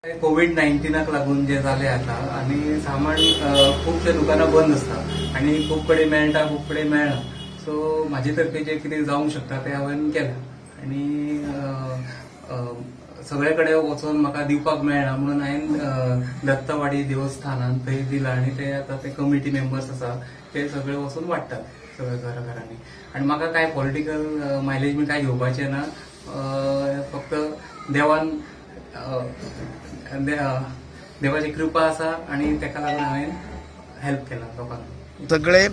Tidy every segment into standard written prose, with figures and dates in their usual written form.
कोविड-19 लागून जे झाले आता आणि सामान खूपशे दुकानां बंद असतात आणि खूप कडे मेळटा खूप कडे मेळना. सो म्हाजे तर्फे जे कितें जावंक शकता ते हांवें केलें आणि सगळे कडेन वचून म्हाका दिवपाक मेळना म्हणून हांवें दत्तवाडी देवस्थानान थंय दिला आणि ते आता ते कमिटी मेंबर्स आसा ते सगळे वचून वाडटात सगळे घराघरांनी. आणि म्हाका काय पॉलिटिकल मायलेज बी काय घेवपाचें ना, फक्त देवान देवाची कृपा आसा आणि तेका लागून हांवें हेल्प केला लोकांक. सगळे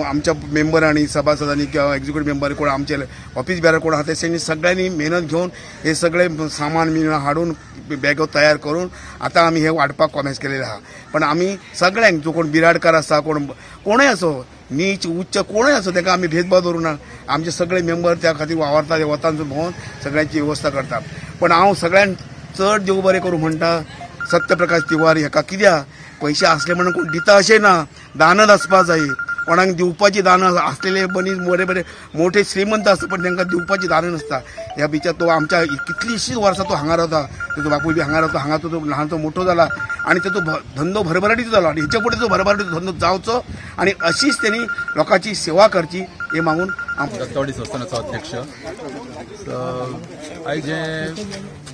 आमच्या मेंबरांनी सभासदांनी किंवा एक्झिक्युटिव्ह मेंबर कोण आमचे ऑफिस बेअर कोण आहात त्यांनी सगळ्यांनी मेहनत घेऊन हे सगळे सामान मी हाडून बॅगो तयार करून आता आम्ही हे वाटपाक कॉमेन्स केलेले आहा. पण आम्ही सगळ्यांक जो कोण बिराडकार आसा कोणय असो नीच उच्च कोणय असो ताका आम्ही भेदभाव धरू ना. आमचे सगळे मेंबर त्या खातीर वावरता वतांचो भोवन सगळ्यांची व्यवस्था करतात. पण हांव सगळ्यांक चड देव बरें करूं म्हणटा सत्यप्रकाश तिवारी हेका कित्याक पैसे असले म्हणून कोण दिता अशें ना, दानच आसपा जाय. कोणाक दिवपाची दानां असलेले मनीस बरे बरे मोठे श्रीमंत आसता पण तांकां दिवपाची दानां नासता. ह्या बिचार तो आमच्या कितलीशींच वर्सां तो हांगा रावता, तेजो बापूय बी हांगा रावता, हांगा तो ल्हानचो मोठो जाला आणि तेजो धंदो भरभराटीचो जालो आणि हेच्या फुडें तो भरभराटीचो धंदो जावचो आणि अशीच त्यांनी लोकांची सेवा करची हे मागून दत्तवाडी संस्थानाचो अध्यक्ष. आयज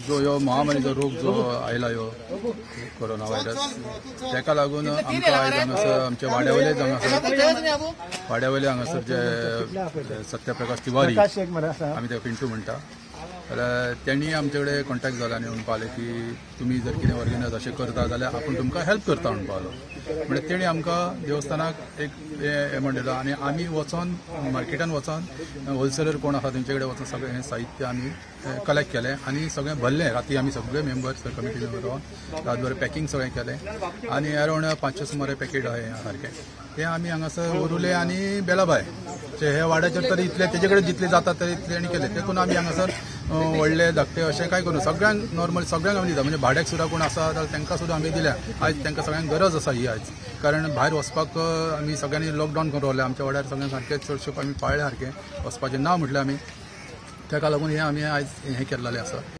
जो ह्यो महामारीचो रोग जो आयला ह्यो कोरोना व्हायरस तेका लागून आमकां आयज हांगासर आमचे वाड्यावयले हांगासर जे सत्यप्रकाश तिवारी आमी ते पिंटू म्हणटा जाल्यार त्यांनी आमचे कडेन कॉन्टॅक्ट जाला आनी म्हणपा लागले की तुमी जर कितें ऑर्गनायज अशें करता जाल्यार आपूण तुमकां हेल्प करता म्हणपा लागलो. म्हणजे तेणी आमकां देवस्थानाक एक हे म्हणलेलो आणि आमी वचोन मार्केटान वचोन होलसेलर कोण आसा तेंचे कडेन वचोन सगळें हें साहित्य आमी कलेक्ट केलें आणि सगळें भरलें. राती आमी सगळे मेंबर्स कमिटी मेंबर रावन रातभर पॅकींग सगळें केलें आणि अरावंड 500 सुमारे पॅकेट आहे सारकें ते आमी हांगासर उरुले आनी बेलाबाय हे वाड्याचेर तरी इतले तेजे कडेन जितले जाता तरी इतले आनी केले. तेतून आमी हांगासर व्हडले धाकटे अशें काय करूं सगळ्यांक नॉर्मल सगळ्यांक आमी दिता. म्हणजे भाड्याक सुद्दां कोण आसा जाल्यार तांकां सुद्दां आमी दिल्या. आयज तांकां सगळ्यांक गरज आसा ही आयज, कारण भायर वचपाक आमी सगळ्यांनी लॉकडावन करून रावले. आमच्या वाड्यार सगळ्यांक सारकें चडशे आमी पाळ्ळे सारकें वचपाचें ना म्हटलें आमी, तेका लागून हे आमी आयज हें केल्लें आसा.